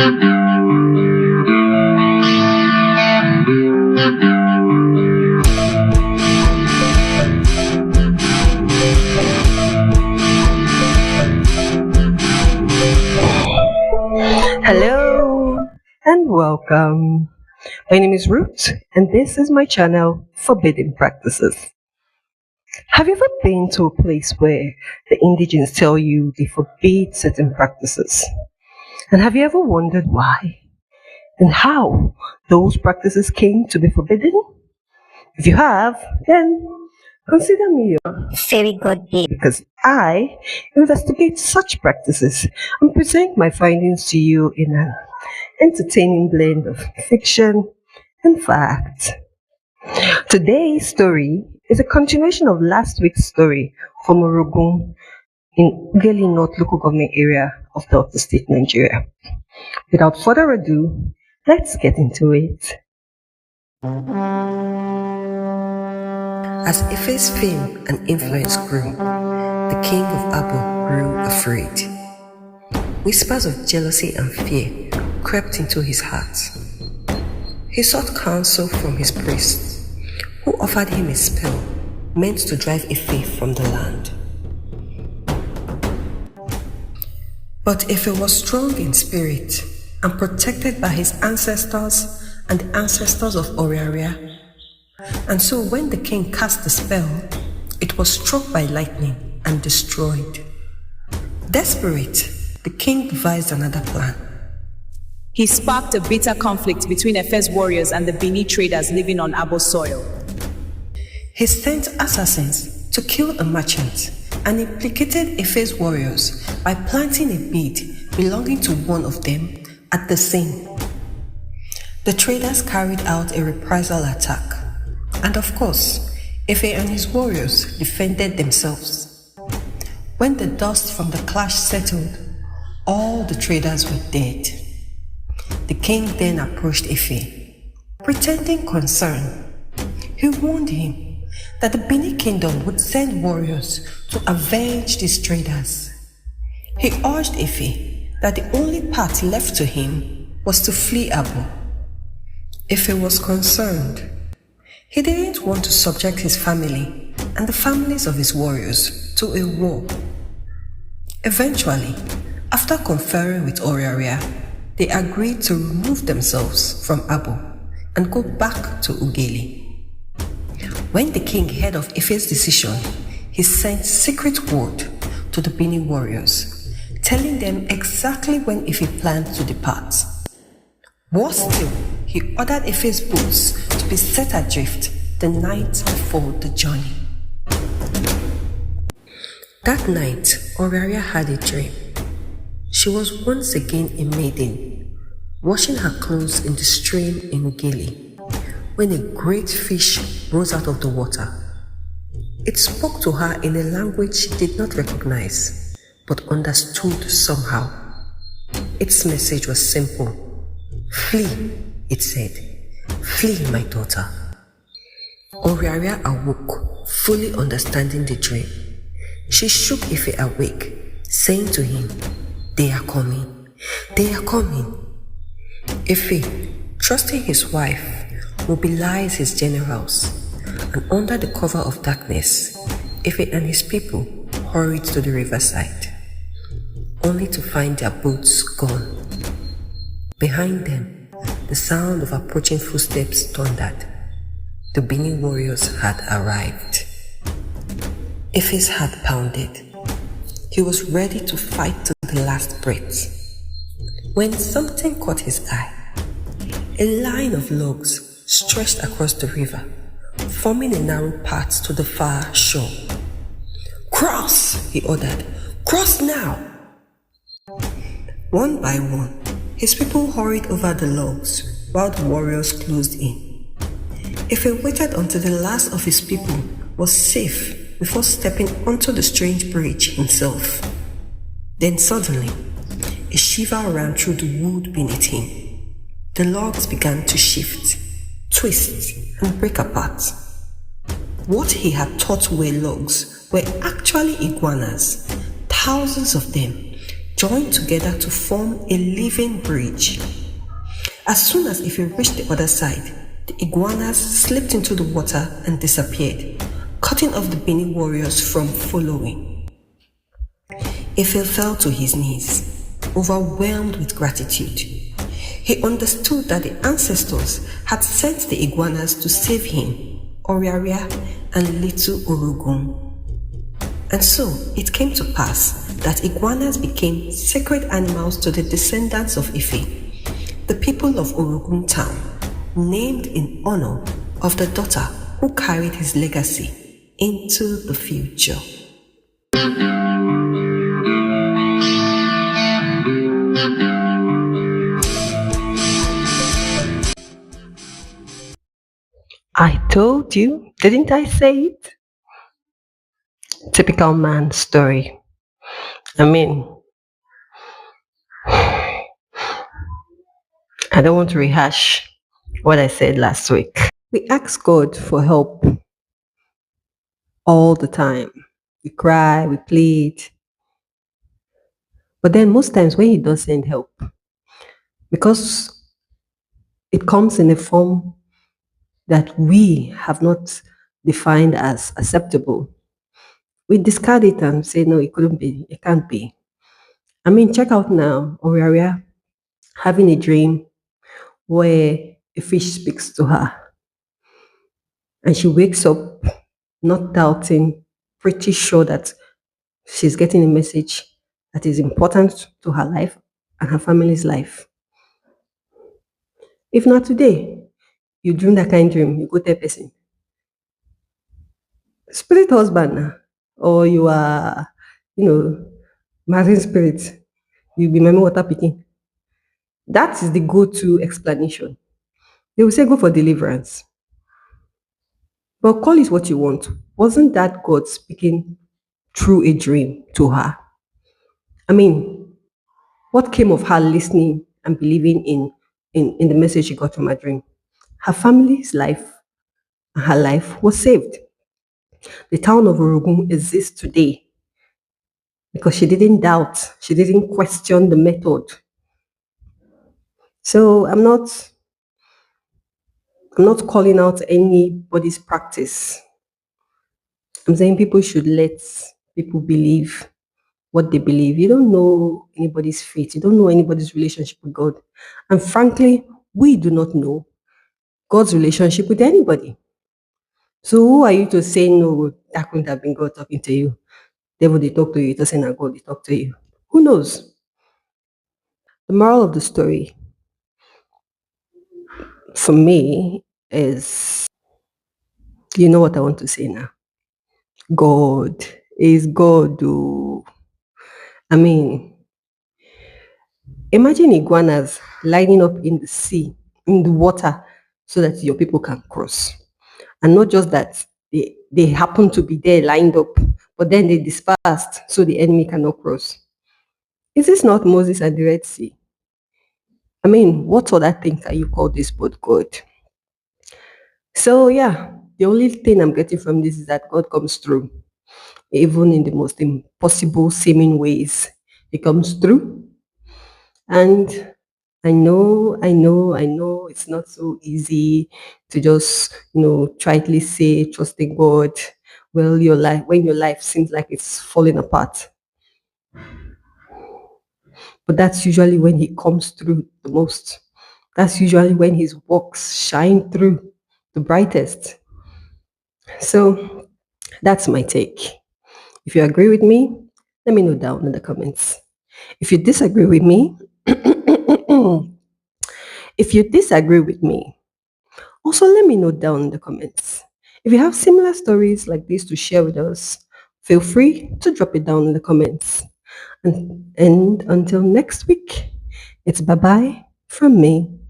Hello and welcome. My name is Ruth, and this is my channel, Forbidden Practices. Have you ever been to a place where the indigenes tell you they forbid certain practices? And have you ever wondered why and how those practices came to be forbidden? If you have, then consider me your Very good day. because I investigate such practices and present my findings to you in an entertaining blend of fiction and fact. Today's story is a continuation of last week's story from Orogun in Ughelli North local government area of Delta State, Nigeria. Without further ado, let's get into it. As Ife's fame and influence grew, the king of Aboh grew afraid. Whispers of jealousy and fear crept into his heart. He sought counsel from his priests, who offered him a spell meant to drive Ife from the land. But Ife was strong in spirit and protected by his ancestors and the ancestors of Oriaria. And so when the king cast the spell, it was struck by lightning and destroyed. Desperate, the king devised another plan. He sparked a bitter conflict between Efe's warriors and the Bini traders living on Aboh soil. He sent assassins to kill a merchant and implicated Efe's warriors by planting a bead belonging to one of them at the scene. The traders carried out a reprisal attack, and of course, Ife and his warriors defended themselves. When the dust from the clash settled, all the traders were dead. The king then approached Ife, pretending concern. He warned him that the Bini kingdom would send warriors to avenge these traders. He urged Ife that the only path left to him was to flee Aboh. Ife was concerned. He didn't want to subject his family and the families of his warriors to a war. Eventually, after conferring with Oriaria, they agreed to remove themselves from Aboh and go back to Ughelli. When the king heard of Ife's decision, he sent secret word to the Bini warriors, telling them exactly when Ife planned to depart. Worse still, he ordered Ife's boats to be set adrift the night before the journey. That night, Oriaria had a dream. She was once again a maiden, washing her clothes in the stream in Ughelli, when a great fish rose out of the water. It spoke to her in a language she did not recognize, but understood somehow. Its message was simple. "Flee," it said. "Flee, my daughter." Oriaria awoke, fully understanding the dream. She shook Ife awake, saying to him, "They are coming, they are coming." Ife, trusting his wife, mobilized his generals, and under the cover of darkness, Ife and his people hurried to the riverside, only to find their boats gone. Behind them, the sound of approaching footsteps thundered. The Bini warriors had arrived. Ife's heart pounded. He was ready to fight to the last breath, when something caught his eye. A line of logs stretched across the river, forming a narrow path to the far shore. "Cross!" he ordered. "Cross now!" One by one, his people hurried over the logs while the warriors closed in. Ife waited until the last of his people was safe before stepping onto the strange bridge himself. Then suddenly, a shiver ran through the wood beneath him. The logs began to shift, twist, and break apart. What he had thought were logs were actually iguanas, thousands of them, joined together to form a living bridge. As soon as Ife reached the other side, the iguanas slipped into the water and disappeared, cutting off the Bini warriors from following. Ife fell to his knees, overwhelmed with gratitude. He understood that the ancestors had sent the iguanas to save him, Oriaria, and little Orogun. And so it came to pass that iguanas became sacred animals to the descendants of Ife, the people of Orogun town, named in honor of the daughter who carried his legacy into the future. I told you, didn't I say it? Typical man story. I mean, I don't want to rehash what I said last week. We ask God for help all the time. We cry, we plead. But then most times when He does send help, because it comes in a form that we have not defined as acceptable, we discard it and say, no, it couldn't be, it can't be. I mean, check out now, Oriaria having a dream where a fish speaks to her. And she wakes up not doubting, pretty sure that she's getting a message that is important to her life and her family's life. If not today, you dream that kind of dream, you go tell person, spirit husband, or you are, marine spirit, you be memo water picking. That is the go-to explanation. They will say go for deliverance. But call it what you want. Wasn't that God speaking through a dream to her? I mean, what came of her listening and believing in the message she got from her dream? Her family's life and her life was saved. The town of Orogun exists today because she didn't doubt, she didn't question the method. So I'm not calling out anybody's practice. I'm saying people should let people believe what they believe. You don't know anybody's faith. You don't know anybody's relationship with God. And frankly, we do not know God's relationship with anybody. So who are you to say no, that couldn't have been God talking to you? Devil they talk to you, it doesn't have God they talk to you. Who knows? The moral of the story for me is, you know what I want to say now. God is God. Oh. I mean, imagine iguanas lining up in the sea, in the water, so that your people can cross. And not just that, they happen to be there lined up, but then they dispersed so the enemy cannot cross. Is this not Moses at the Red Sea? I mean, what other thing can you call this but God? So yeah, the only thing I'm getting from this is that God comes through, even in the most impossible seeming ways. He comes through. And I know it's not so easy to just, tritely say, trusting God. Well, when your life seems like it's falling apart. But that's usually when He comes through the most. That's usually when His works shine through the brightest. So that's my take. If you agree with me, let me know down in the comments. If you disagree with me, if you disagree with me, also let me know down in the comments. If you have similar stories like this to share with us, feel free to drop it down in the comments. And until next week, it's bye-bye from me.